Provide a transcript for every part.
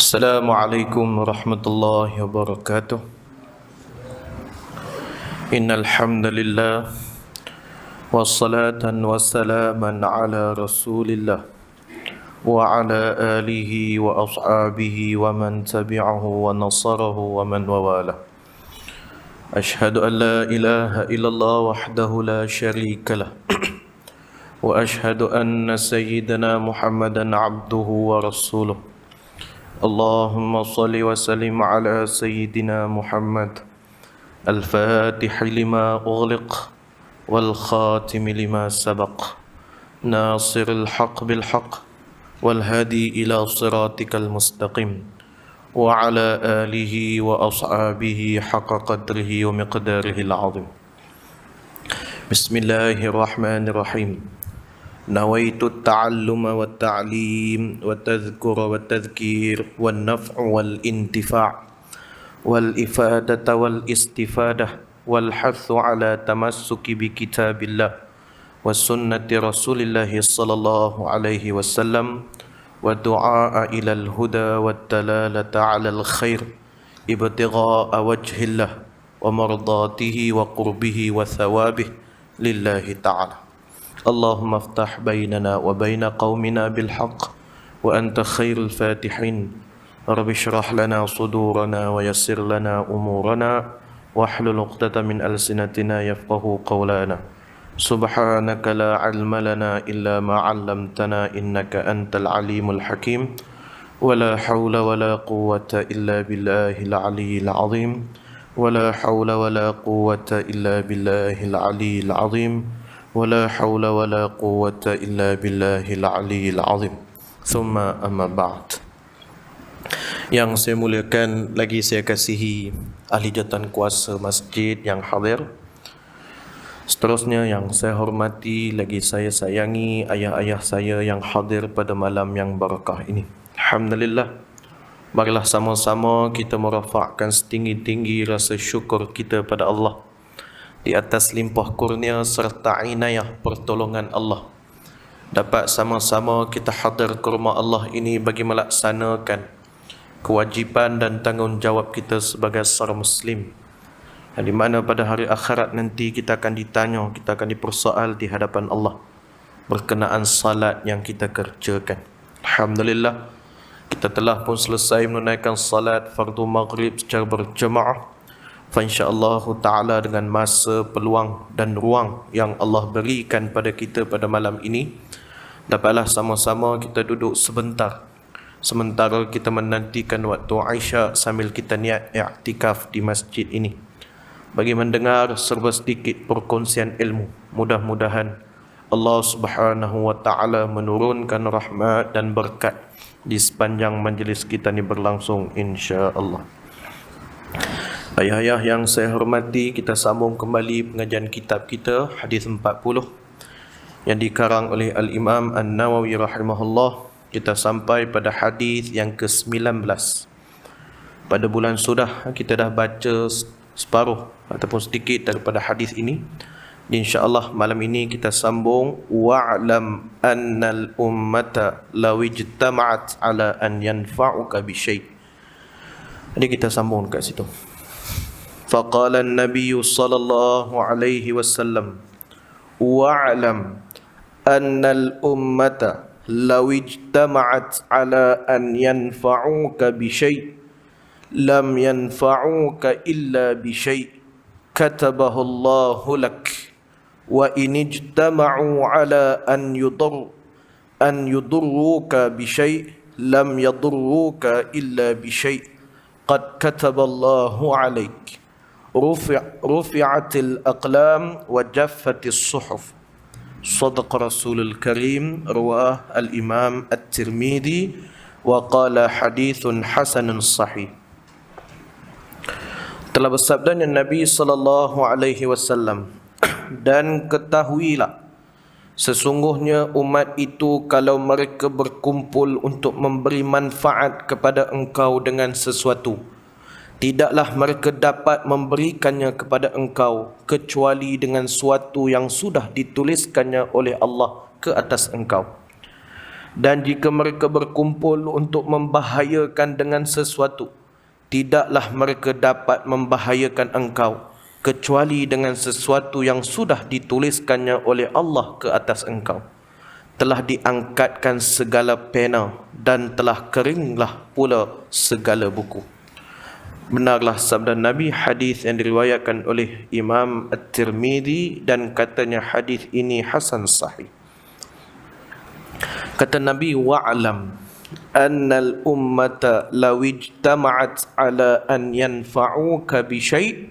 Assalamualaikum warahmatullahi wabarakatuh. Innal hamdalillah wassalatan wassalaman ala Rasulillah wa ala alihi wa ashabihi wa man tabi'ahu wa nasarahu wa man wawala. Ashhadu an la ilaha illallah wahdahu la syarika lah wa ashhadu anna sayyidana Muhammadan abduhu wa rasuluh. Allahumma salli wa sallim ala sayyidina Muhammad al-fatih lima ughliq wal khatim lima sabaq nasiril haq bil haq wal hadi ila siratikal mustaqim wa ala alihi wa ashabihi haqqa qadrihi wa miqdarihi al-azim. Bismillahirrahmanirrahim. نويت التعلم والتعليم والتذكر والتذكير والنفع والانتفاع والإفادة والاستفادة والحث على تمسك بكتاب الله وسنة رسول الله صلى الله عليه وسلم والدعاء إلى الهدى والدلالة على الخير ابتغاء وجه الله ومرضاته وقربه وثوابه لله تعالى. اللهم افتح بيننا وبين قومنا بالحق وأنت خير الفاتحين. رب اشرح لنا صدورنا ويسر لنا أمورنا واحلل عقدة من ألسنتنا يفقه قولنا. سبحانك لا علم لنا إلا ما علمتنا إنك أنت العليم الحكيم. ولا حول ولا قوة إلا بالله العلي العظيم. ولا حول ولا قوة إلا بالله العلي العظيم. ولا حول ولا قوة إلا بالله العلي العظيم. ثم أما بعد. Yang saya muliakan, lagi saya kasihi ahli jawatan kuasa masjid yang hadir. Seterusnya yang saya hormati, lagi saya sayangi ayah-ayah saya yang hadir pada malam yang barakah ini. Alhamdulillah. Marilah sama-sama kita merafakkan setinggi-tinggi rasa syukur kita pada Allah di atas limpah kurnia serta inayah pertolongan Allah. Dapat sama-sama kita hadir ke rumah Allah ini bagi melaksanakan kewajipan dan tanggungjawab kita sebagai seorang Muslim, di mana pada hari akhirat nanti kita akan ditanya, kita akan dipersoal di hadapan Allah berkenaan salat yang kita kerjakan. Alhamdulillah, kita telah pun selesai menunaikan salat fardu maghrib secara berjemaah. InsyaAllah ta'ala dengan masa, peluang dan ruang yang Allah berikan pada kita pada malam ini, dapatlah sama-sama kita duduk sebentar sementara kita menantikan waktu Aisyah sambil kita niat i'tikaf di masjid ini bagi mendengar serba sedikit perkongsian ilmu. Mudah-mudahan Allah Subhanahu wa ta'ala menurunkan rahmat dan berkat di sepanjang majlis kita ini berlangsung, insya-Allah. Ayah-ayah yang saya hormati, kita sambung kembali pengajian kitab kita Hadis 40 yang dikarang oleh Al-Imam An-Nawawi rahimahullah. Kita sampai pada hadis yang ke-19. Pada bulan sudah kita dah baca separuh ataupun sedikit daripada hadis ini. InsyaAllah malam ini kita sambung wa'lam annal ummata law ijtama'at ala an yanfa'uka bi syai'. Jadi kita sambung dekat situ. فقال النبي صلى الله عليه وسلم واعلم أن الأمة لو اجتمعت على أن ينفعوك بشيء لم ينفعوك إلا بشيء كتبه الله لك وإن اجتمعوا على أن يضروك بشيء لم يضروك إلا بشيء قد كتب الله عليك رفعت الأقلام وجفت الصحف صدق رسول الكريم. رواه الإمام الترمذي وقال حديث حسن صحيح. Telah bersabdanya Nabi sallallahu alaihi wasallam, dan ketahuilah sesungguhnya umat itu kalau mereka berkumpul untuk memberi manfaat kepada engkau dengan sesuatu, tidaklah mereka dapat memberikannya kepada engkau kecuali dengan suatu yang sudah dituliskannya oleh Allah ke atas engkau. Dan jika mereka berkumpul untuk membahayakan dengan sesuatu, tidaklah mereka dapat membahayakan engkau kecuali dengan sesuatu yang sudah dituliskannya oleh Allah ke atas engkau. Telah diangkatkan segala pena dan telah keringlah pula segala buku. Benarlah sabda Nabi, hadis yang diriwayatkan oleh Imam At-Tirmidzi, dan katanya hadis ini hasan sahih. Kata Nabi, wa'lam annal ummata law ijtama'at ala an yanfa'uka bi syai'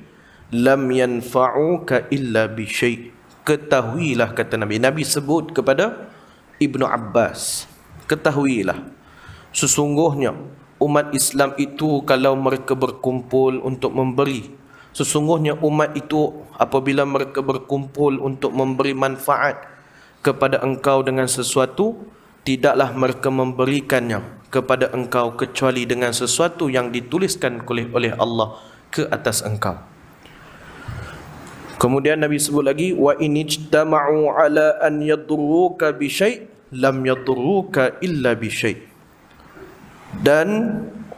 lam yanfa'uka illa bi syai'. Ketahuilah, kata Nabi. Nabi sebut kepada Ibnu Abbas, ketahuilah, sesungguhnya umat Islam itu kalau mereka berkumpul untuk memberi, sesungguhnya umat itu apabila mereka berkumpul untuk memberi manfaat kepada engkau dengan sesuatu, tidaklah mereka memberikannya kepada engkau kecuali dengan sesuatu yang dituliskan oleh Allah ke atas engkau. Kemudian Nabi sebut lagi, wa in ijtama'u ala an yadurruka bi syai' lam yadurruka illa bi syai'. Dan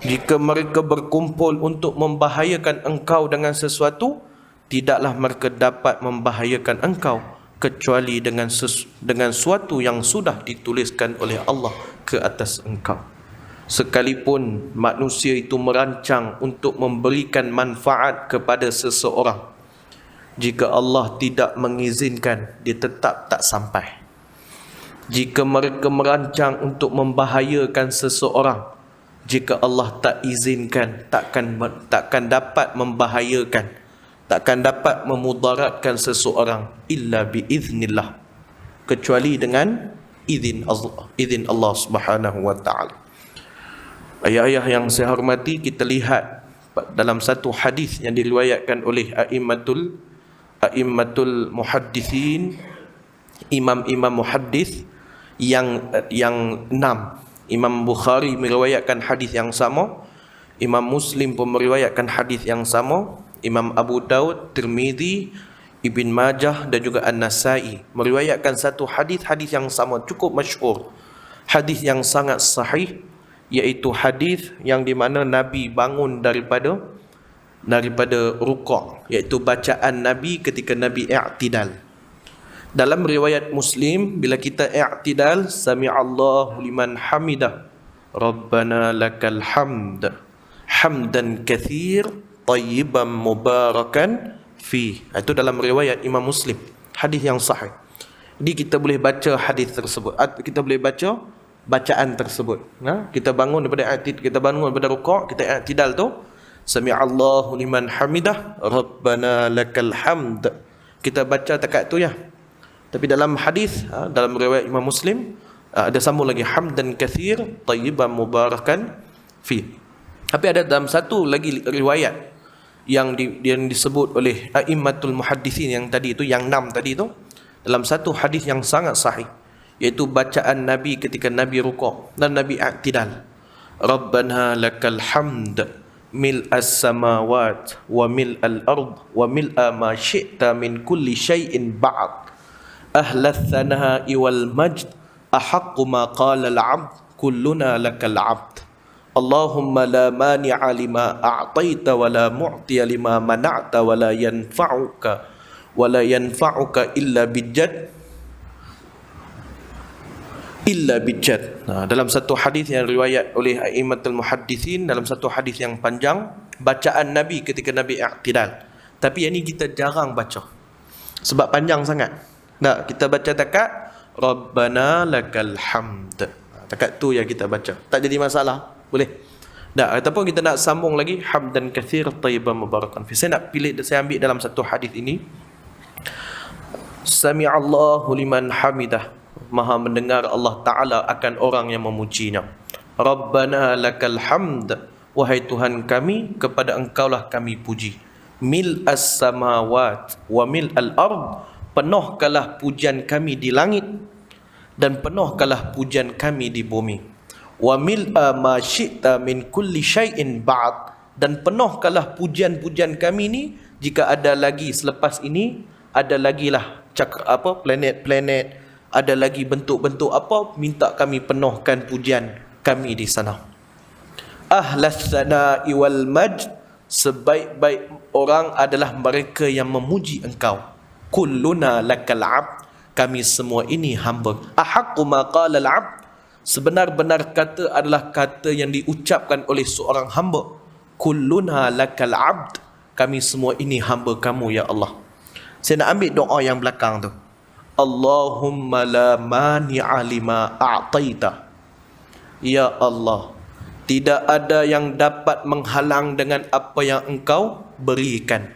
jika mereka berkumpul untuk membahayakan engkau dengan sesuatu, tidaklah mereka dapat membahayakan engkau kecuali dengan suatu yang sudah dituliskan oleh Allah ke atas engkau. Sekalipun manusia itu merancang untuk memberikan manfaat kepada seseorang, jika Allah tidak mengizinkan, dia tetap tak sampai. Jika mereka merancang untuk membahayakan seseorang, jika Allah tak izinkan, takkan dapat membahayakan, takkan dapat memudaratkan seseorang illa biiznillah, kecuali dengan izin Allah Subhanahu wa taala. Ayah-ayah yang saya hormati, kita lihat dalam satu hadis yang diriwayatkan oleh a'immatul muhaddithin, imam-imam muhaddis yang 6. Imam Bukhari meriwayatkan hadis yang sama, Imam Muslim pun meriwayatkan hadis yang sama, Imam Abu Daud, Tirmidzi, Ibn Majah dan juga An-Nasai meriwayatkan satu hadis yang sama, cukup masyhur, hadis yang sangat sahih, iaitu hadis yang di mana Nabi bangun daripada rukuk, iaitu bacaan Nabi ketika Nabi i'tidal. Dalam riwayat Muslim, bila kita i'tidal, sami'allahu liman hamidah, rabbana lakal hamd, hamdan katsir, tayyiban mubarakan fi. Itu dalam riwayat Imam Muslim, hadis yang sahih. Jadi kita boleh baca hadis tersebut, kita boleh baca bacaan tersebut. Kita bangun daripada kita bangun daripada rukuk, kita i'tidal tu, sami'allahu liman hamidah, rabbana lakal hamd. Kita baca takat tu ya. Tapi dalam hadis, dalam riwayat Imam Muslim, ada sambung lagi, hamdan katsir, tayyiban mubarakan fi. Tapi ada dalam satu lagi riwayat yang disebut oleh a'immatul muhaddithin yang tadi itu, yang 6 tadi itu, dalam satu hadis yang sangat sahih, iaitu bacaan Nabi ketika Nabi rukuk dan Nabi i'tidal. Rabbana lakal hamd mil'as samawat wa mil'al ard wa mil'a ma syi'ta min kulli syai'in ba'd ahlas thana'i wal majd ahaqqu ma qala al-'abd kulluna lakal 'abd Allahumma la mani'a lima a'taita wa la mu'tiya lima mana'ta wa la yanfa'uka illa bijad. Dalam satu hadis yang riwayat oleh a'immatul muhaddithin, dalam satu hadis yang panjang, bacaan Nabi ketika Nabi i'tidal. Tapi yang ni kita jarang baca sebab panjang sangat. Kita baca takat Rabbana lakal hamd, takat tu yang kita baca, tak jadi masalah, boleh. Ataupun kita nak sambung lagi, hamdan katsir tayyiban mubarakan fi. Saya ambil dalam satu hadis ini, sami'allahu liman hamidah, maha mendengar Allah Ta'ala akan orang yang memujinya. Rabbana lakal hamd, wahai Tuhan kami, kepada engkaulah kami puji. Mil'as samawat wa mil'al ard, penuhkanlah pujian kami di langit dan penuhkanlah pujian kami di bumi. Wa mil'a ma syi'ta min kulli syai'in ba'd, dan penuhkanlah pujian-pujian kami ni, jika ada lagi selepas ini, ada lagi lah planet-planet, ada lagi bentuk-bentuk apa, minta kami penuhkan pujian kami di sana. Ahlas sana'i wal majd, sebaik-baik orang adalah mereka yang memuji engkau. Kulluna lakal abd, kami semua ini hamba. Ahaqqu ma qala al abd, sebenar-benar kata adalah kata yang diucapkan oleh seorang hamba. Kulluna lakal abd, kami semua ini hamba kamu ya Allah. Saya nak ambil doa yang belakang tu. Allahumma la mani'a lima a'taita. Ya Allah, tidak ada yang dapat menghalang dengan apa yang engkau berikan.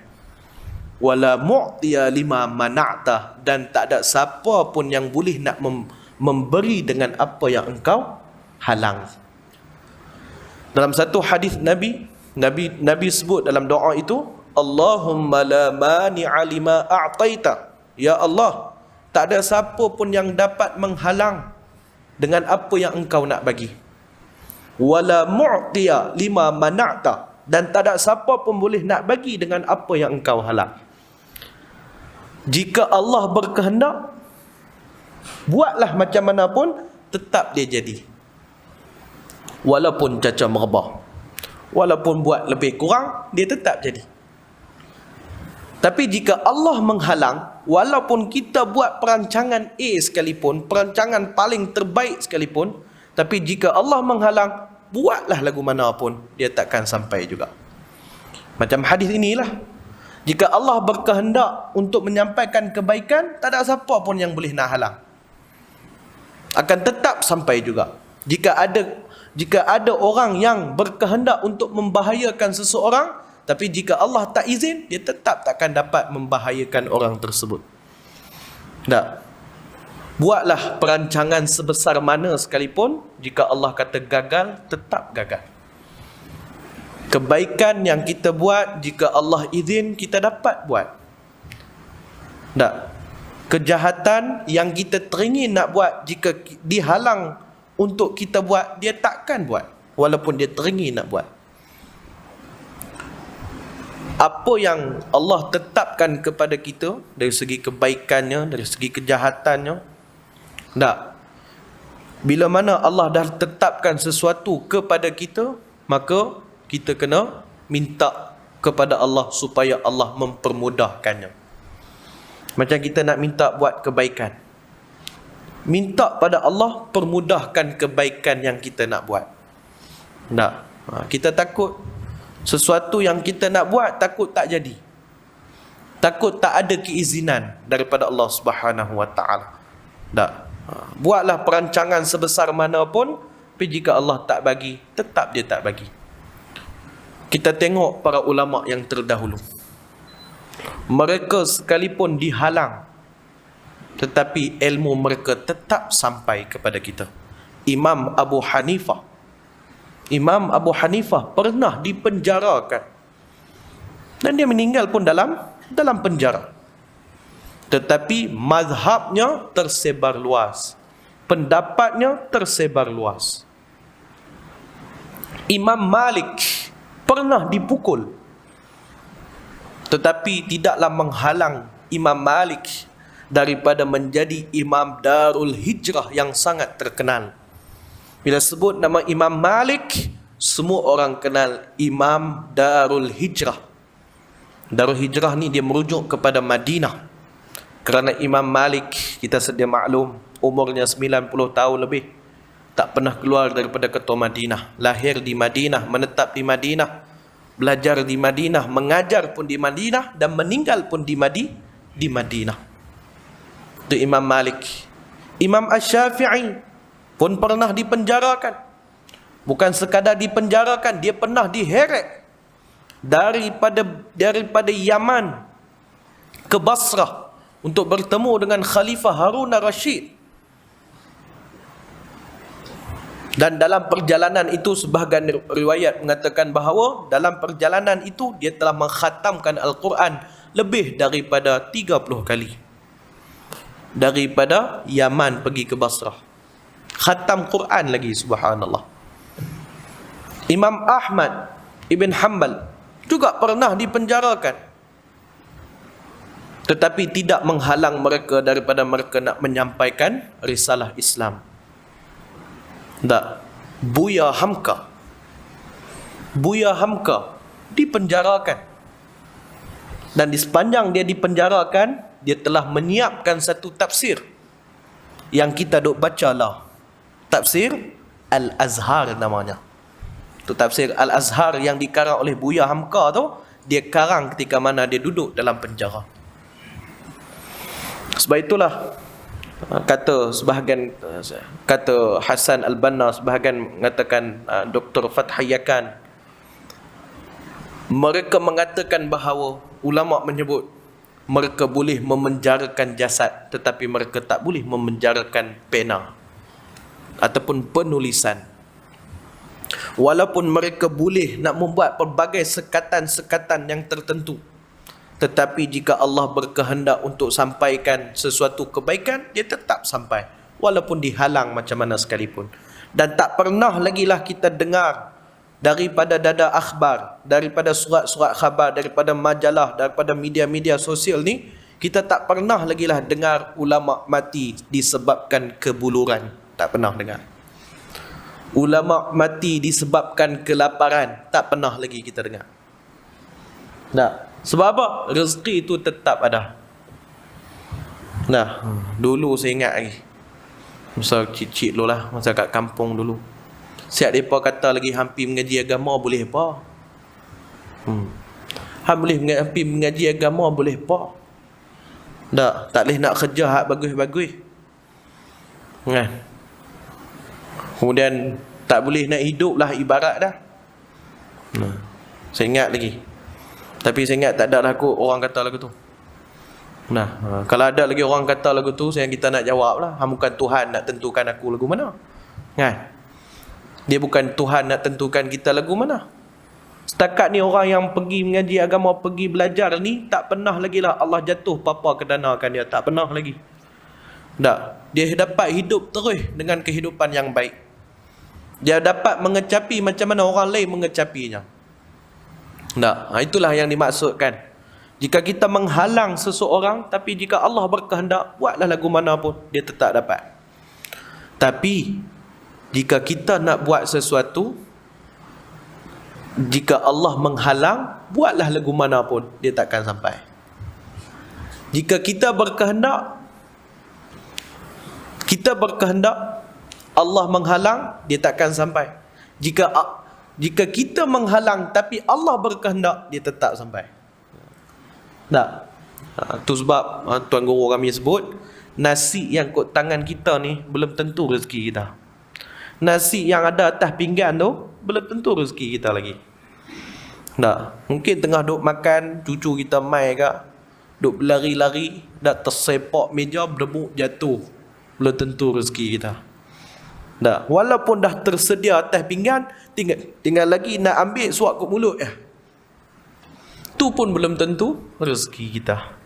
Wala mu'tiya lima mana'ta, dan tak ada siapa pun yang boleh nak memberi dengan apa yang engkau halang. Dalam satu hadis Nabi sebut dalam doa itu, Allahumma la mani'a lima a'taita. Ya Allah, tak ada siapa pun yang dapat menghalang dengan apa yang engkau nak bagi. Wala mu'tiya lima mana'ta, dan tak ada siapa pun boleh nak bagi dengan apa yang engkau halang. Jika Allah berkehendak, buatlah macam mana pun, tetap dia jadi. Walaupun caca merebah, walaupun buat lebih kurang, dia tetap jadi. Tapi jika Allah menghalang, walaupun kita buat perancangan A sekalipun, perancangan paling terbaik sekalipun, tapi jika Allah menghalang, buatlah lagu mana pun, dia takkan sampai juga. Macam hadis inilah, jika Allah berkehendak untuk menyampaikan kebaikan, tak ada siapa pun yang boleh nak halang, akan tetap sampai juga. Jika ada orang yang berkehendak untuk membahayakan seseorang, tapi jika Allah tak izin, dia tetap takkan dapat membahayakan orang tersebut. Tak. Buatlah perancangan sebesar mana sekalipun, jika Allah kata gagal, tetap gagal. Kebaikan yang kita buat, jika Allah izin, kita dapat buat. Tak. Kejahatan yang kita teringin nak buat, jika dihalang untuk kita buat, dia takkan buat, walaupun dia teringin nak buat. Apa yang Allah tetapkan kepada kita dari segi kebaikannya, dari segi kejahatannya, tak. Bila mana Allah dah tetapkan sesuatu kepada kita, maka kita kena minta kepada Allah supaya Allah mempermudahkannya. Macam kita nak minta buat kebaikan, minta pada Allah permudahkan kebaikan yang kita nak buat. Tak. Kita takut sesuatu yang kita nak buat, takut tak jadi, takut tak ada keizinan daripada Allah Subhanahu Wa Taala. Tak. Buatlah perancangan sebesar mana pun, tapi jika Allah tak bagi, tetap dia tak bagi. Kita tengok para ulama yang terdahulu, mereka sekalipun dihalang, tetapi ilmu mereka tetap sampai kepada kita. Imam Abu Hanifah pernah dipenjarakan, dan dia meninggal pun dalam penjara. Tetapi mazhabnya tersebar luas, pendapatnya tersebar luas. Imam Malik pernah dipukul, tetapi tidaklah menghalang Imam Malik daripada menjadi imam Darul Hijrah yang sangat terkenal. Bila sebut nama Imam Malik, semua orang kenal Imam Darul Hijrah. Darul Hijrah ni dia merujuk kepada Madinah. Kerana Imam Malik, kita sedia maklum, umurnya 90 tahun lebih, tak pernah keluar daripada kota Madinah. Lahir di Madinah, menetap di Madinah, belajar di Madinah, mengajar pun di Madinah, dan meninggal pun di Madinah. Itu Imam Malik. Imam Asy-Syafi'i pun pernah dipenjarakan. Bukan sekadar dipenjarakan, dia pernah diheret daripada Yaman ke Basrah untuk bertemu dengan Khalifah Harun al-Rashid. Dan dalam perjalanan itu, sebahagian riwayat mengatakan bahawa dalam perjalanan itu dia telah mengkhatamkan Al-Quran lebih daripada 30 kali. Daripada Yaman pergi ke Basrah, khatam Quran lagi, subhanallah. Imam Ahmad Ibn Hanbal juga pernah dipenjarakan, tetapi tidak menghalang mereka daripada mereka nak menyampaikan risalah Islam. Tak. Buya Hamka dipenjarakan, dan di sepanjang dia dipenjarakan, dia telah menyiapkan satu tafsir yang kita duk baca lah. Tafsir Al-Azhar namanya. Tu tafsir Al-Azhar yang dikarang oleh Buya Hamka tu, dia karang ketika mana dia duduk dalam penjara. Sebab itulah kata Hasan Al-Banna, sebahagian mengatakan Dr. Fathayakan, mereka mengatakan bahawa ulama menyebut mereka boleh memenjarakan jasad, tetapi mereka tak boleh memenjarakan pena ataupun penulisan. Walaupun mereka boleh nak membuat pelbagai sekatan-sekatan yang tertentu, tetapi jika Allah berkehendak untuk sampaikan sesuatu kebaikan, dia tetap sampai walaupun dihalang macam mana sekalipun. Dan tak pernah lagi lah kita dengar daripada dada akhbar, daripada surat-surat khabar, daripada majalah, daripada media-media sosial ni, kita tak pernah lagi lah dengar ulama mati disebabkan kebuluran. Tak pernah dengar. Ulama mati disebabkan kelaparan. Tak pernah lagi kita dengar. Tak. Sebab apa? Rezeki itu tetap ada. Nah, dulu saya ingat lagi, masa cik-cik dulu lah, masa kat kampung dulu, siap mereka kata lagi hampir mengaji agama boleh apa? Hampir mengaji agama boleh apa? Tak boleh nak kerja hak bagus-bagus. Kan? Kemudian tak boleh nak hidup lah ibarat dah. Saya ingat lagi. Tapi saya ingat tak ada lah orang kata lagu tu. Kalau ada lagi orang kata lagu tu, kita nak jawab lah, bukan Tuhan nak tentukan aku lagu mana. Kan? Dia bukan Tuhan nak tentukan kita lagu mana. Setakat ni orang yang pergi mengaji agama, pergi belajar ni, tak pernah lagi lah Allah jatuh papa kedanakan dia. Tak pernah lagi. Tak. Dia dapat hidup terus dengan kehidupan yang baik. Dia dapat mengecapi macam mana orang lain mengecapinya. Tak. Itulah yang dimaksudkan. Jika kita menghalang seseorang, tapi jika Allah berkehendak, buatlah lagu mana pun, dia tetap dapat. Tapi jika kita nak buat sesuatu, jika Allah menghalang, buatlah lagu mana pun, dia takkan sampai. Jika kita berkehendak, Allah menghalang, dia takkan sampai. Jika kita menghalang tapi Allah berkehendak, dia tetap sampai. Tak. Itu sebab tuan guru kami sebut, nasi yang kot tangan kita ni belum tentu rezeki kita. Nasi yang ada atas pinggan tu belum tentu rezeki kita lagi. Tak. Mungkin tengah duk makan, cucu kita mai ke, duk berlari-lari, dah tersepak meja, berdebu jatuh, belum tentu rezeki kita. Tak. Walaupun dah tersedia atas pinggan, tinggal lagi nak ambil suap ke mulut ya. Tu pun belum tentu rezeki kita.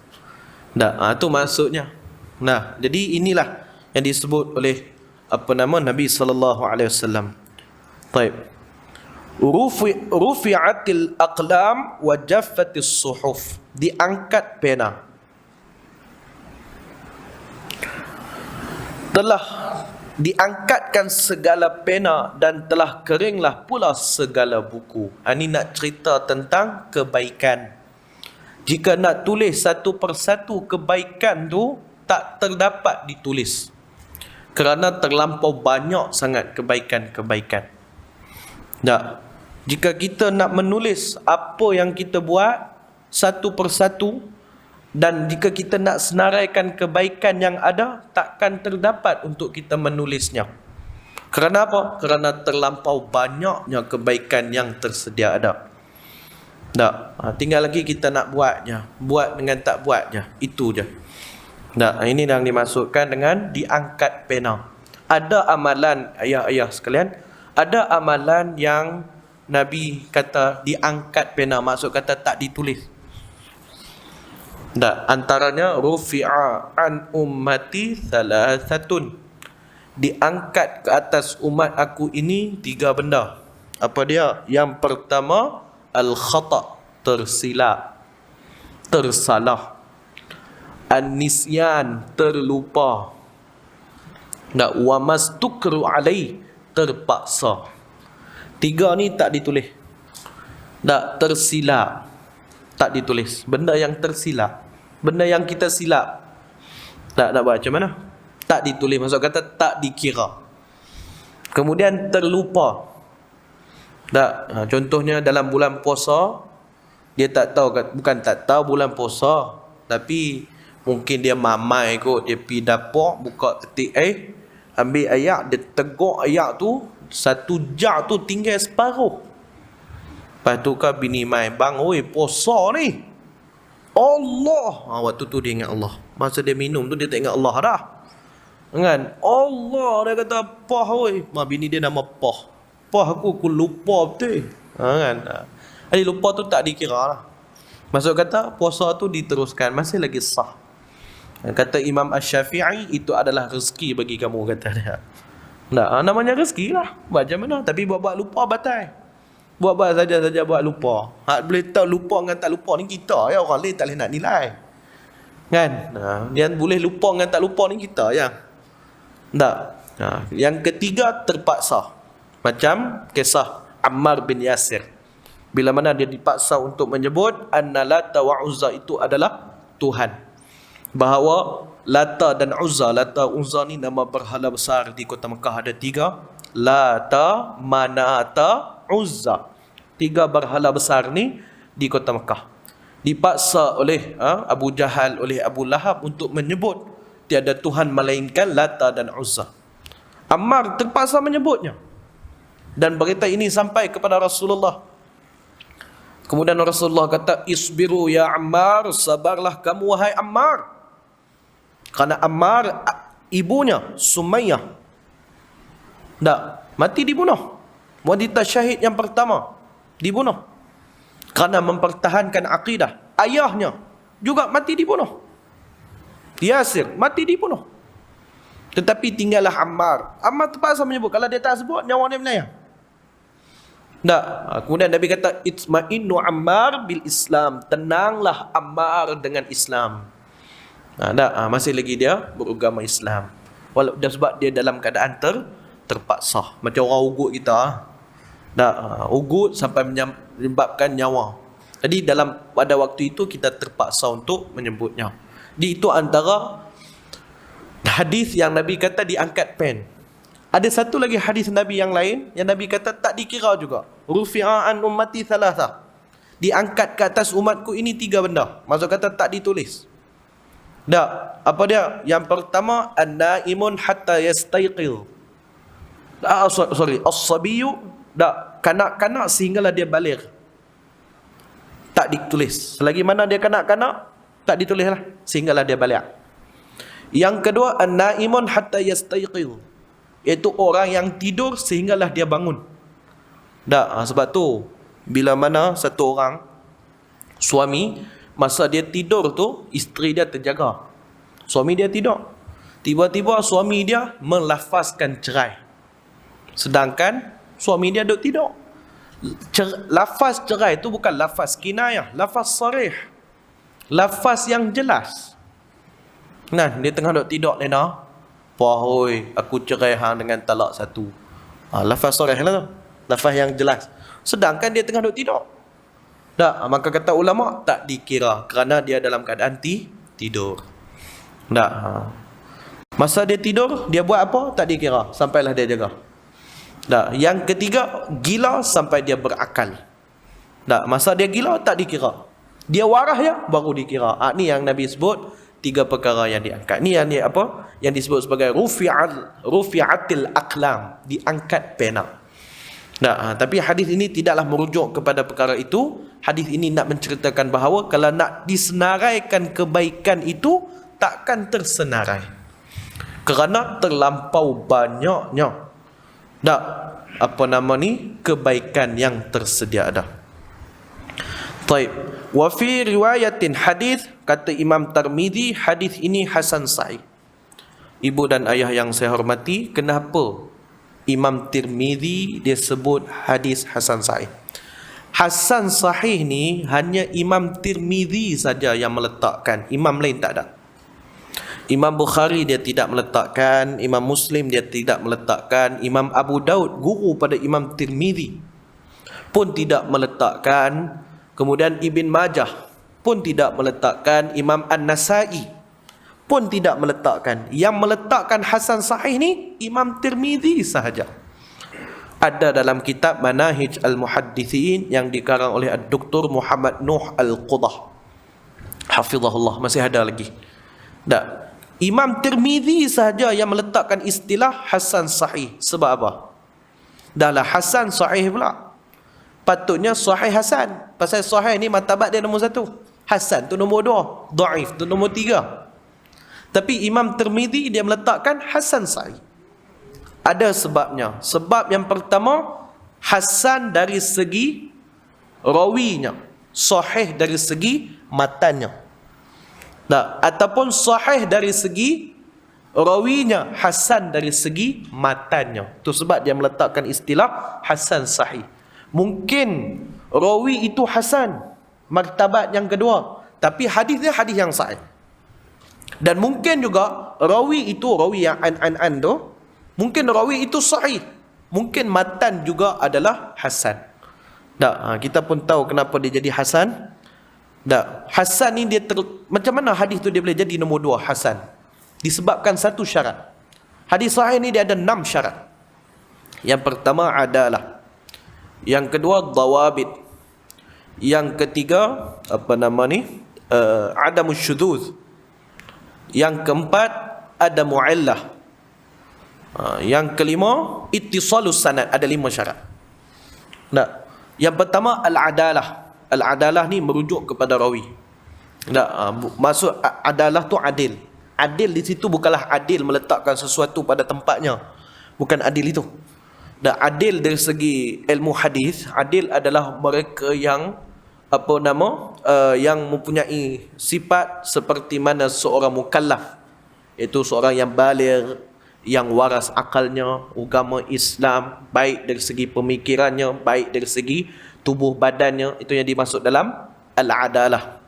Tak. Tu maksudnya. Nah, jadi inilah yang disebut oleh Nabi sallallahu alaihi wasallam. Baik. Rufi'atil aqlam wa jaffatis suhuf. Diangkat pena. Telah diangkatkan segala pena dan telah keringlah pula segala buku. Ini nak cerita tentang kebaikan. Jika nak tulis satu persatu kebaikan tu, tak terdapat ditulis. Kerana terlampau banyak sangat kebaikan-kebaikan. Tak. Jika kita nak menulis apa yang kita buat satu persatu, dan jika kita nak senaraikan kebaikan yang ada, takkan terdapat untuk kita menulisnya. Kerana apa? Kerana terlampau banyaknya kebaikan yang tersedia ada. Tak. Tinggal lagi kita nak buatnya. Buat dengan tak buatnya. Itu je. Tak. Ini yang dimasukkan dengan diangkat pena. Ada amalan, ayah-ayah sekalian, ada amalan yang Nabi kata diangkat pena. Maksud kata tak ditulis. Tak. Antaranya rufi'a an ummati thalathatun. Diangkat ke atas umat aku ini 3 benda. Apa dia? Yang pertama, al-khata', tersilap, tersalah. An-nisyan, terlupa. Wa mastukru alai, terpaksa. 3 ni tak ditulis. Tersilap, tak ditulis. Benda yang tersilap, benda yang kita silap, nak buat macam mana? Tak ditulis, maksud kata tak dikira. Kemudian terlupa. Contohnya dalam bulan puasa, dia tak tahu, bukan tak tahu bulan puasa, tapi mungkin dia mamai kot, dia pergi dapur, buka ketik ambil ayak, dia teguk ayak tu, 1 jar tu tinggal separuh. Lepas tu kan bini mai, bang, oi puasa ni, Allah. Waktu tu dia ingat Allah. Masa dia minum tu dia tak ingat Allah dah, kan? Allah, dia kata pah, oi. Bini dia nama pah. Pah aku lupa betul. Kan? Jadi lupa tu tak dikira lah. Maksud kata puasa tu diteruskan, masih lagi sah. Kata Imam Asy-Syafi'i, itu adalah rezeki bagi kamu, kata dia. Namanya rezeki lah. Macam mana? Tapi buat lupa batal. Buat saja buat lupa. Boleh tahu lupa dengan tak lupa ni kita ya, orang lain tak boleh nak nilai. Kan? Yang boleh lupa dengan tak lupa ni kita ya. Yang ketiga, terpaksa. Macam kisah Ammar bin Yasir. Bila mana dia dipaksa untuk menyebut anna Lata wa Uzza itu adalah Tuhan. Bahawa Lata dan Uzza, Lata Uzza ni nama berhala besar di kota Mekah, ada 3. Lata, Manata, Uzza. 3 berhala besar ni di kota Mekah. Dipaksa oleh Abu Jahal, oleh Abu Lahab untuk menyebut tiada Tuhan melainkan Lata dan Uzza. Ammar terpaksa menyebutnya. Dan berita ini sampai kepada Rasulullah. Kemudian Rasulullah kata, isbiru ya Ammar, sabarlah kamu wahai Ammar. Kerana Ammar, ibunya Sumayyah, mati dibunuh. Wanita syahid yang pertama dibunuh kerana mempertahankan akidah. Ayahnya juga mati dibunuh. Yasir mati dibunuh. Tetapi tinggallah Ammar. Ammar terpaksa menyebut. Kalau dia tak sebut, nyawa dia melayang. Kemudian Nabi kata, itma'innu Ammar bil Islam, tenanglah Ammar dengan Islam. Masih lagi dia beragama Islam. Walaupun sebab dia dalam keadaan terpaksa. Macam orang ugut kita. Ugut sampai menyebabkan nyawa. Jadi pada waktu itu kita terpaksa untuk menyebutnya. Jadi itu antara hadis yang Nabi kata diangkat pen. Ada satu lagi hadis Nabi yang lain yang Nabi kata tak dikira juga. Rufi'a an ummati thalatha. Diangkat ke atas umatku ini 3 benda. Maksud kata tak ditulis. Apa dia? Yang pertama, an-naimun hatta yastayqil. As-sabiyyu, kanak-kanak sehinggalah dia balik. Tak ditulis. Selagi mana dia kanak-kanak, tak ditulis lah, sehinggalah dia balik. Yang kedua, an-naimun hatta yastayqil, iaitu orang yang tidur sehinggalah dia bangun. Sebab tu bila mana satu orang suami, masa dia tidur tu, isteri dia terjaga. Suami dia tidur, tiba-tiba suami dia melafazkan cerai, sedangkan suami dia duduk tidur. Lafaz cerai itu bukan lafaz kinayah, lafaz sarih, lafaz yang jelas. Dia tengah duduk tidur ni dah, "Pohoi, aku cerai hang dengan talak 1." Lafaz sarih lah tu, lafaz yang jelas. Sedangkan dia tengah duduk tidur. Maka kata ulama tak dikira kerana dia dalam keadaan tidur. Masa dia tidur, dia buat apa? Tak dikira sampailah dia jaga. Yang ketiga, gila sampai dia berakal. Masa dia gila tak dikira. Dia warah ya, baru dikira. Ni yang Nabi sebut 3 perkara yang diangkat. Ni yang apa? Yang disebut sebagai rufi'atil aqlam, diangkat pena. Tapi hadis ini tidaklah merujuk kepada perkara itu. Hadis ini nak menceritakan bahawa kalau nak disenaraikan kebaikan itu, takkan tersenarai kerana terlampau banyaknya kebaikan yang tersedia ada. Taib. Wa fi riwayatin hadis, kata Imam Tirmizi, hadis ini hasan sahih. Ibu dan ayah yang saya hormati, kenapa Imam Tirmizi dia sebut hadis hasan sahih? Hasan sahih ni hanya Imam Tirmizi saja yang meletakkan, imam lain tak ada. Imam Bukhari dia tidak meletakkan, Imam Muslim dia tidak meletakkan, Imam Abu Daud guru pada Imam Tirmizi pun tidak meletakkan, kemudian Ibn Majah pun tidak meletakkan, Imam An-Nasai pun tidak meletakkan. Yang meletakkan hasan sahih ni Imam Tirmizi sahaja. Ada dalam kitab Manahij Al-Muhaddithin yang dikarang oleh Dr. Muhammad Nuh Al-Qudah, hafizahullah, masih ada lagi. Tak. Imam Tirmizi sahaja yang meletakkan istilah hasan sahih. Sebab apa? Dahlah hasan sahih pula. Patutnya sahih hasan. Pasal sahih ni martabat dia nombor 1. Hasan tu nombor 2. Dhaif tu nombor 3. Tapi Imam Tirmizi dia meletakkan hasan sahih. Ada sebabnya. Sebab yang pertama, hasan dari segi rawinya, sahih dari segi matannya. Tak, ataupun sahih dari segi rawinya, hasan dari segi matannya. Itu sebab dia meletakkan istilah hasan sahih. Mungkin rawi itu hasan, martabat yang kedua, tapi hadis dia hadis yang sahih. Dan mungkin juga rawi itu rawi yang an tu, mungkin rawi itu sahih, mungkin matan juga adalah hasan. Tak, kita pun tahu kenapa dia jadi hasan. Tak, hasan ni dia macam mana hadis tu dia boleh jadi nombor 2 hasan? Disebabkan satu syarat. Hadis sahih ni dia ada 6 syarat. Yang pertama adalah, yang kedua dawabit, yang ketiga adamus syudzuz, yang keempat ada mu'illah, yang kelima ittisalus sanad. Ada 5 syarat. Tak, yang pertama al-adalah. Al-adalah ni merujuk kepada rawi. Tak, maksud adalah tu adil. Adil di situ bukanlah adil meletakkan sesuatu pada tempatnya. Bukan adil itu. Dan adil dari segi ilmu hadis, adil adalah mereka yang yang mempunyai sifat seperti mana seorang mukallaf, iaitu seorang yang baligh, yang waras akalnya, agama Islam, baik dari segi pemikirannya, baik dari segi tubuh badannya. Itu yang dimaksud dalam al-adalah.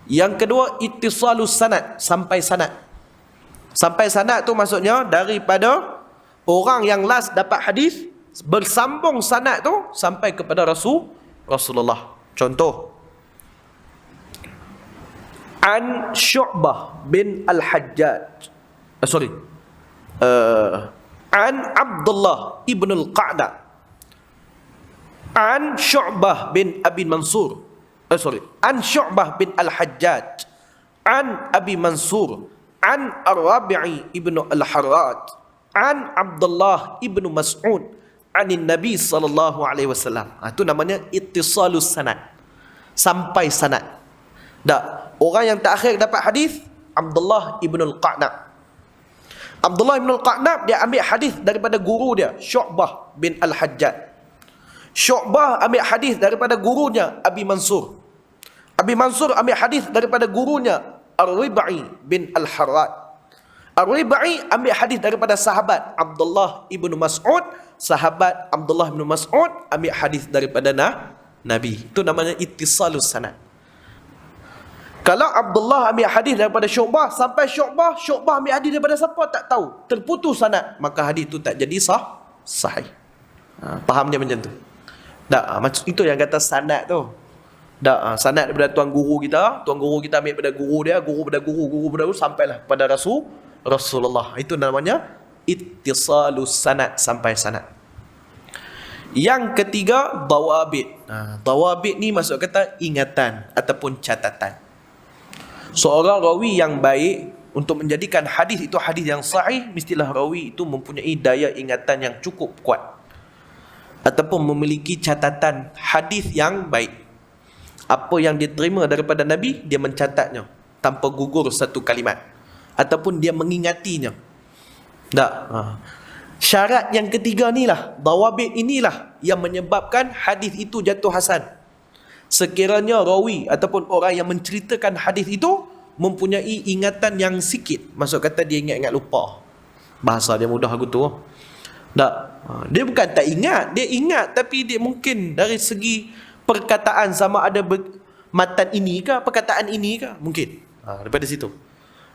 Yang kedua ittisalus sanad, sampai sanad. Sampai sanad tu maksudnya daripada orang yang last dapat hadis, bersambung sanad tu sampai kepada Rasulullah. Contoh, an Syu'bah bin Al-Hajjaj, an Abdullah ibn Al-Qa'da, an Syu'bah bin Abi Mansur, an Syu'bah bin Al-Hajjaj, an Abi Mansur, an Ar-Rabi'i ibn Al-Harrat, an Abdullah ibn Mas'ud, anin Nabi sallallahu alaihi wasallam. Itu namanya ittisalus sanad, sampai sanad. Tak, orang yang terakhir dapat hadis Abdullah ibn Al-Qa'nab. Abdullah ibn Al-Qa'nab dia ambil hadis daripada guru dia Syu'bah bin Al-Hajjaj. Syu'bah ambil hadis daripada gurunya Abi Mansur. Abi Mansur ambil hadis daripada gurunya Ar-Rib'i bin Al-Harrat. Ar-Rib'i ambil hadis daripada sahabat Abdullah ibn Mas'ud. Sahabat Abdullah ibn Mas'ud ambil hadis daripada Nabi. Itu namanya ittisalus sanad. Kalau Abdullah ambil hadis daripada Syu'bah sampai Syu'bah ambil hadis daripada siapa tak tahu, terputus sanad, maka hadis itu tak jadi sahih. Faham dia macam tu? Tak, itu yang kata sanad tu. Tak, sanad daripada tuan guru kita ambil daripada guru dia, guru pada guru sampailah kepada Rasulullah. Itu namanya ittisalus sanad, sampai sanad. Yang ketiga dawabit. Dawabit ni maksud kata ingatan ataupun catatan. Seorang rawi yang baik, untuk menjadikan hadis itu hadis yang sahih, mestilah rawi itu mempunyai daya ingatan yang cukup kuat, ataupun memiliki catatan hadis yang baik. Apa yang dia terima daripada Nabi, dia mencatatnya tanpa gugur satu kalimat, ataupun dia mengingatinya. Tak. Syarat yang ketiga inilah, dawabit inilah yang menyebabkan hadis itu jatuh hasan. Sekiranya rawi ataupun orang yang menceritakan hadis itu mempunyai ingatan yang sikit, maksud kata dia ingat-ingat lupa. Bahasa dia mudah aku tu. Tak. Dia bukan tak ingat, dia ingat, tapi dia mungkin dari segi perkataan sama ada matan ini ke, perkataan ini ke, mungkin. Daripada situ.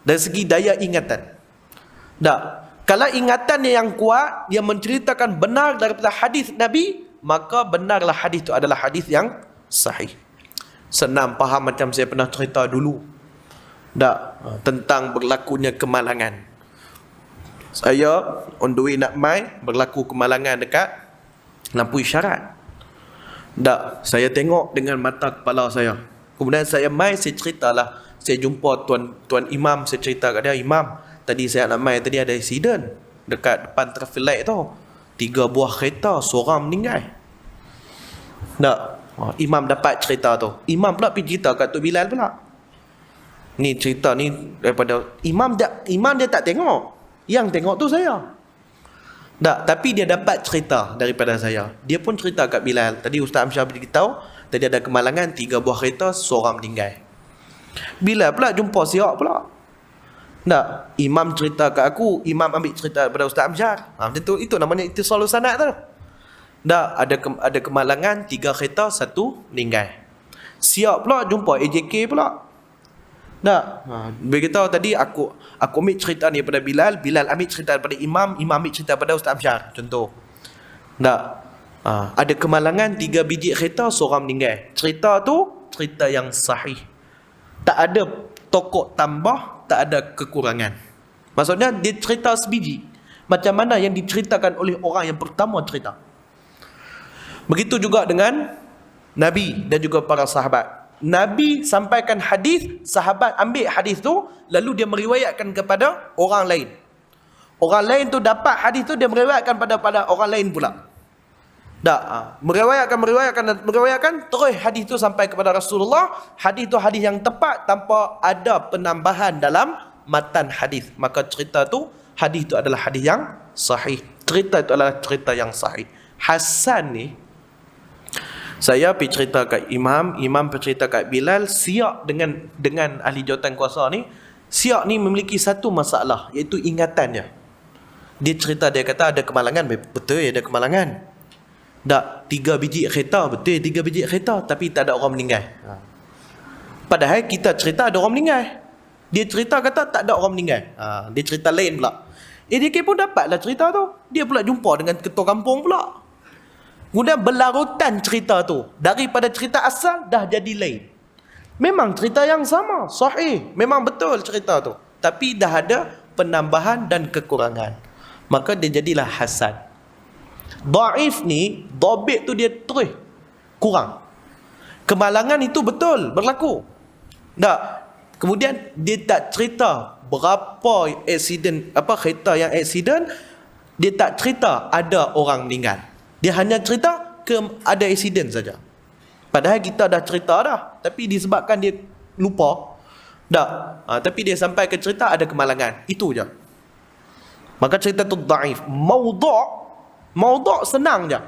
Dari segi daya ingatan. Tak. Kalau ingatan yang kuat, dia menceritakan benar daripada hadis Nabi, maka benarlah hadis itu adalah hadis yang sahih. Senang faham macam saya pernah cerita dulu. Tak. Tentang berlakunya kemalangan. Saya on the way nak mai, berlaku kemalangan dekat lampu isyarat. Tak. Saya tengok dengan mata kepala saya. Kemudian saya mai, saya ceritalah. Saya jumpa tuan imam, saya cerita kat dia, "Imam, tadi saya nak mai, tadi ada accident dekat depan traffic light tu. 3 buah kereta, seorang meninggal." Tak. Imam dapat cerita tu. Imam pula pergi cerita kat Tok Bilal pula. Ni cerita ni daripada Imam dia tak tengok. Yang tengok tu saya. Tak, tapi dia dapat cerita daripada saya. Dia pun cerita kat Bilal. Tadi Ustaz Amsyar beritahu, tadi ada kemalangan 3 buah kereta, seorang meninggal. Bilal pula jumpa siap pula. Tak, imam cerita kat aku, imam ambil cerita daripada Ustaz Amsyar. Macam tu, itu namanya ittisalus sanad tu. Tak, ada kemalangan 3 kereta, 1 meninggal. Siap pula jumpa AJK pula. Tak, beritahu tadi aku ambil cerita ni daripada Bilal, Bilal ambil cerita daripada imam, imam ambil cerita daripada Ustaz Amsyar. Contoh. Tak, ada kemalangan 3 biji kereta, seorang meninggal. Cerita tu cerita yang sahih. Tak ada tokok tambah, tak ada kekurangan. Maksudnya dia cerita sebiji, macam mana yang diceritakan oleh orang yang pertama cerita. Begitu juga dengan Nabi dan juga para sahabat. Nabi sampaikan hadis, sahabat ambil hadis tu, lalu dia meriwayatkan kepada orang lain. Orang lain tu dapat hadis tu, dia meriwayatkan pada orang lain pula. Tak, meriwayatkan terus hadis tu sampai kepada Rasulullah. Hadis tu hadis yang tepat tanpa ada penambahan dalam matan hadis. Maka cerita tu, hadis tu adalah hadis yang sahih. Cerita itu adalah cerita yang sahih. Hasan ni, saya pergi cerita kat imam, imam pergi cerita kat Bilal. Siak dengan ahli jawatan kuasa ni, Siak ni memiliki satu masalah, iaitu ingatan dia. Dia cerita, dia kata ada kemalangan. Betul ada kemalangan. Tak, 3 biji kereta, betul 3 biji kereta, tapi tak ada orang meninggal. Padahal kita cerita ada orang meninggal. Dia cerita kata tak ada orang meninggal. Dia cerita lain pula. Dia pun dapatlah cerita tu. Dia pula jumpa dengan ketua kampung pula. Kemudian berlarutan cerita tu. Daripada cerita asal dah jadi lain. Memang cerita yang sama, sahih. Memang betul cerita tu. Tapi dah ada penambahan dan kekurangan. Maka dia jadilah hasan. Dhaif ni, dhabit tu dia terus kurang. Kemalangan itu betul berlaku. Tak. Kemudian dia tak cerita berapa accident, kereta yang accident. Dia tak cerita ada orang meninggal. Dia hanya cerita ada accident saja. Padahal kita dah cerita dah, tapi disebabkan dia lupa. Tak. Tapi dia sampai ke cerita ada kemalangan. Itu je. Maka cerita tu dhaif. Maudhu' senang je.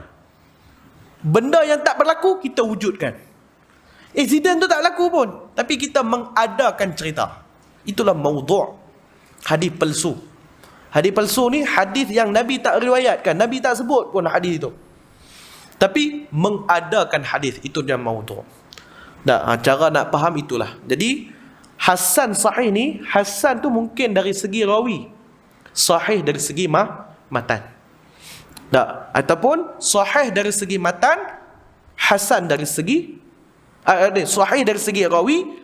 Benda yang tak berlaku, kita wujudkan. Insiden tu tak berlaku pun, tapi kita mengadakan cerita. Itulah maudhu'. Hadis palsu. Hadis palsu ni hadis yang Nabi tak riwayatkan. Nabi tak sebut pun hadis itu. Tapi mengadakan hadis, itu dia maudhu'. Cara nak faham itulah. Jadi, hasan sahih ni, hasan tu mungkin dari segi rawi. Sahih dari segi matan. Tak. Ataupun sahih dari segi matan, hasan dari segi sahih dari segi rawi,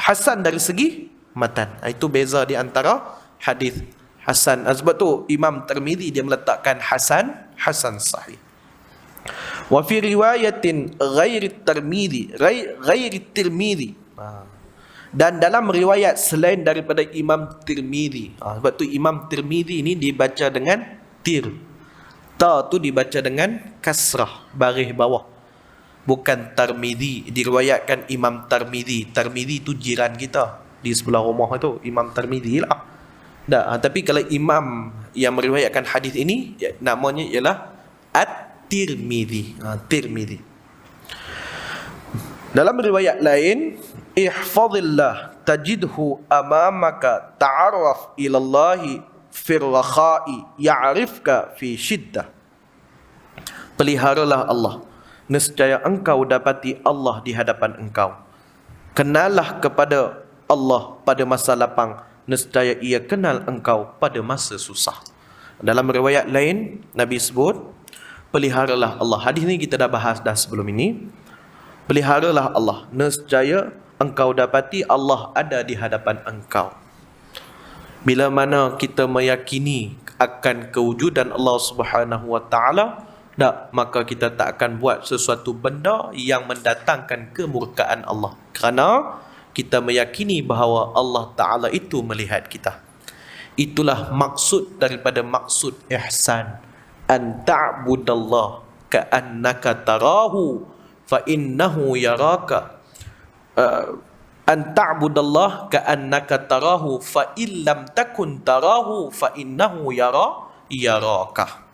hasan dari segi matan. Itu beza di antara hadis hasan. Sebab tu Imam Tirmizi dia meletakkan hasan sahih. Wa fi riwayatin ghairi Tirmizi. Dan dalam riwayat selain daripada Imam Tirmizi. Sebab tu Imam Tirmizi ni dibaca dengan tir. Ta tu dibaca dengan kasrah, baris bawah. Bukan Tirmizi. Diriwayatkan Imam Tirmizi. Tirmizi tu jiran kita di sebelah rumah tu, Imam Tirmizi lah. Tapi kalau imam yang meriwayatkan hadis ini, namanya ialah At-Tirmizi. Tirmizi. Dalam riwayat lain, ihfazillah tajidhu amamaka ta'arraf ilallahi firrakha'i ya'rifka fi syiddah. Peliharalah Allah, nescaya engkau dapati Allah di hadapan engkau. Kenallah kepada Allah pada masa lapang, nescaya ia kenal engkau pada masa susah. Dalam riwayat lain, Nabi sebut, peliharalah Allah. Hadis ni kita dah bahas dah sebelum ini. Peliharalah Allah, nescaya engkau dapati Allah ada di hadapan engkau. Bila mana kita meyakini akan kewujudan Allah Subhanahu wa taala, maka kita tak akan buat sesuatu benda yang mendatangkan kemurkaan Allah. Kerana kita meyakini bahawa Allah Ta'ala itu melihat kita. Itulah maksud daripada maksud ihsan. An ta'budallah ka'annaka tarahu fa innahu yaraka. An ta'budallah ka'annaka tarahu fa illam takun tarahu fa innahu yaraka.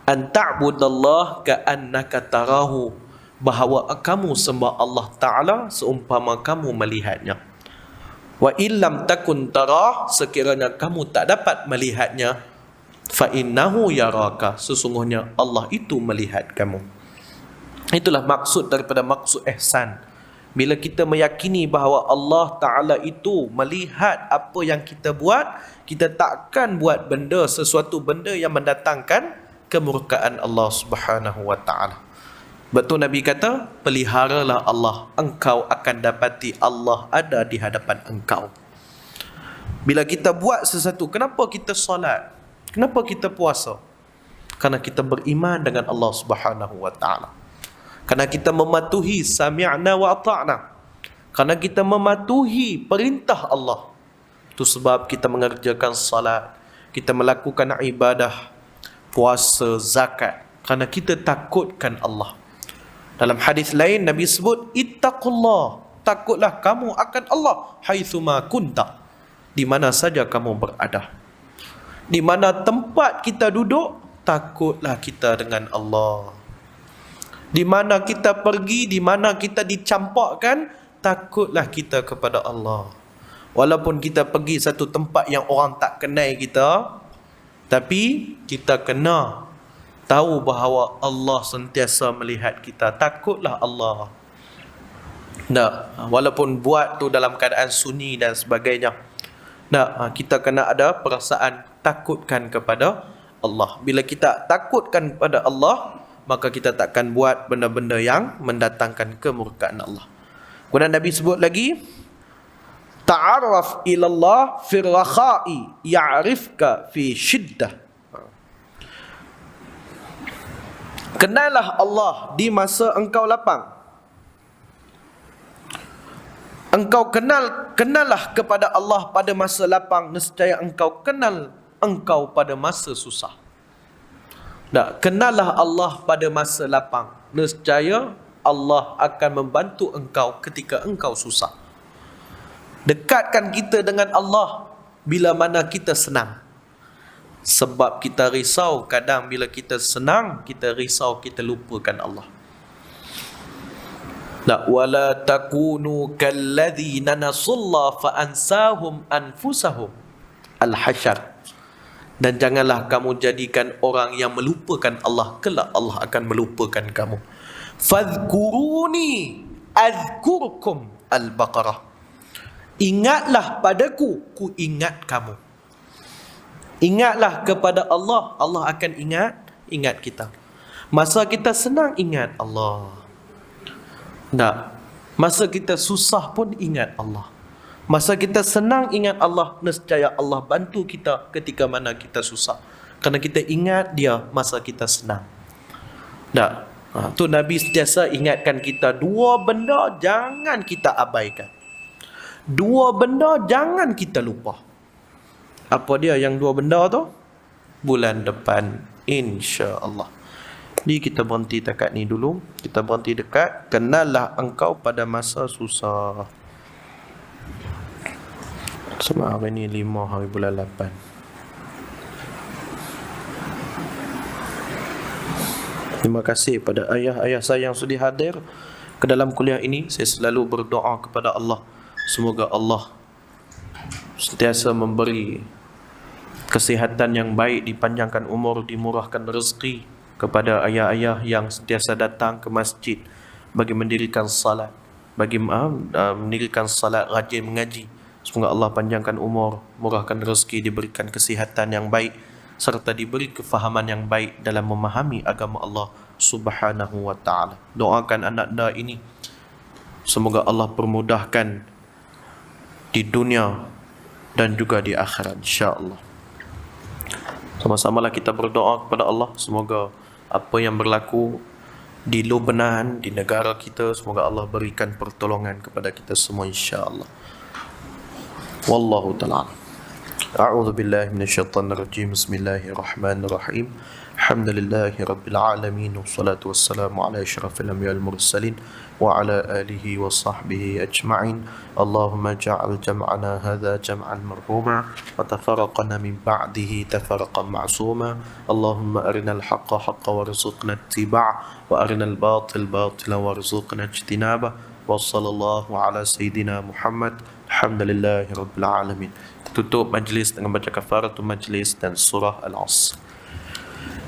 An ta'budallah ka'annaka tarahu, bahawa kamu sembah Allah Ta'ala seumpama kamu melihatnya. Wa illam takun tarah, sekiranya kamu tak dapat melihatnya, fa innahu yaraka, sesungguhnya Allah itu melihat kamu. Itulah maksud daripada maksud ihsan. Bila kita meyakini bahawa Allah Ta'ala itu melihat apa yang kita buat, kita takkan buat sesuatu benda yang mendatangkan kemurkaan Allah Subhanahu wa taala. Betul Nabi kata, peliharalah Allah, engkau akan dapati Allah ada di hadapan engkau. Bila kita buat sesuatu, kenapa kita solat? Kenapa kita puasa? Karena kita beriman dengan Allah Subhanahu wa taala. Karena kita mematuhi sami'na wa ata'na. Karena kita mematuhi perintah Allah. Itu sebab kita mengerjakan salat, kita melakukan ibadah, puasa, zakat, kerana kita takutkan Allah. Dalam hadis lain Nabi sebut, ittaqullah, takutlah kamu akan Allah haitsuma kunta, di mana saja kamu berada. Di mana tempat kita duduk, takutlah kita dengan Allah. Di mana kita pergi, di mana kita dicampakkan, takutlah kita kepada Allah. Walaupun kita pergi satu tempat yang orang tak kenal kita, tapi kita kena tahu bahawa Allah sentiasa melihat kita. Takutlah Allah. Walaupun buat tu dalam keadaan sunyi dan sebagainya, kita kena ada perasaan takutkan kepada Allah. Bila kita takutkan kepada Allah, maka kita takkan buat benda-benda yang mendatangkan kemurkaan Allah. Kemudian Nabi sebut lagi, ta'arraf ilallah fir rakha'i ya'rifka fi shiddah. Kenallah Allah di masa engkau lapang. Engkau kenallah kepada Allah pada masa lapang, nescaya engkau kenal engkau pada masa susah. Kenallah Allah pada masa lapang, nescaya Allah akan membantu engkau ketika engkau susah. Dekatkan kita dengan Allah bila mana kita senang. Sebab kita risau, kadang bila kita senang, kita risau, kita lupakan Allah. Wala takunu kalladzina nasullah fa ansahum anfusahum. Al-Hasyr. Dan janganlah kamu jadikan orang yang melupakan Allah, kelak Allah akan melupakan kamu. Fadhkuruni azkurkum. Al-Baqarah. Ingatlah padaku, ku ingat kamu. Ingatlah kepada Allah, Allah akan ingat kita. Masa kita senang, ingat Allah. Masa kita susah pun ingat Allah. Masa kita senang, ingat Allah, nescaya Allah bantu kita ketika mana kita susah. Kerana kita ingat Dia masa kita senang. Tu Nabi sentiasa ingatkan kita, dua benda jangan kita abaikan. Dua benda jangan kita lupa. Apa dia yang dua benda tu? Bulan depan, insya-Allah. Jadi kita berhenti dekat ni dulu. Kita berhenti dekat kenallah engkau pada masa susah. Sebab hari ni 5 hari bulan 8. Terima kasih pada ayah-ayah saya yang sudi hadir ke dalam kuliah ini. Saya selalu berdoa kepada Allah, semoga Allah sentiasa memberi kesihatan yang baik, dipanjangkan umur, dimurahkan rezeki kepada ayah-ayah yang sentiasa datang ke masjid bagi mendirikan salat, bagi mendirikan salat, rajin mengaji. Semoga Allah panjangkan umur, murahkan rezeki, diberikan kesihatan yang baik, serta diberi kefahaman yang baik dalam memahami agama Allah Subhanahu wa ta'ala. Doakan anak anda ini, semoga Allah permudahkan di dunia dan juga di akhirat, insya-Allah. Sama-samalah kita berdoa kepada Allah, semoga apa yang berlaku di Lebanon, di negara kita, semoga Allah berikan pertolongan kepada kita semua, insya-Allah. Wallahu ta'ala. A'udzu billahi minasyaitonir rajim. Bismillahirrahmanirrahim. Alhamdulillahi rabbil alamin, wassalatu wassalamu ala asyrafil anbiya'i wal mursalin wa ala alihi wa sahbihi ajma'in. Allahumma ja'al jam'ana hadha jam'an marhuma wa tafarraqana min ba'dihi tafarraqan ma'suma. Allahumma arinal haqqa haqqan warzuqna ittiba'ah wa arinal batil batilan warzuqna ijtinabah. Wa sallallahu ala sayyidina Muhammad. Alhamdulillahi rabbil alamin. Tutup majlis dengan baca kafaratul majlis dan surah Al-Asr.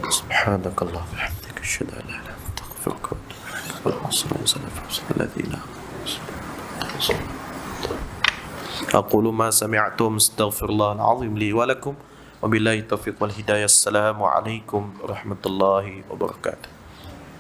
Subhanakallah wa bihamdika asyhadu an la ilaha illa anta astaghfiruka wa atubu ilaik. Wal 'asri wa sallallahu أقول ما سمعتم استغفر الله العظيم لي ولكم وبالله التوفيق والهداية. السلام عليكم ورحمة الله وبركاته.